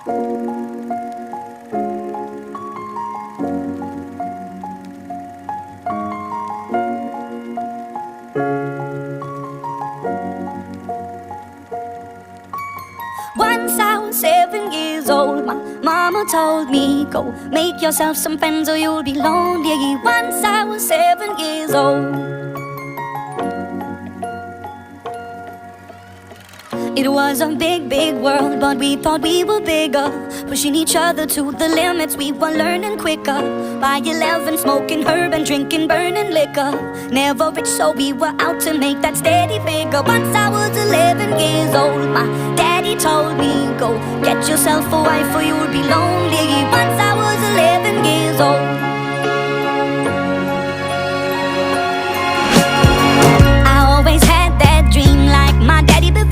Once I was 7 years old, my mama told me, go make yourself some friends or you'll be lonely. Once I was 7 years old. It was a big, big world, but we thought we were bigger, pushing each other to the limits. We were learning quicker. By 11, smoking herb and drinking burning liquor. Never rich, so we were out to make that steady figure. Once I was 11 years old, my daddy told me, go get yourself a wife or you'll be lonely.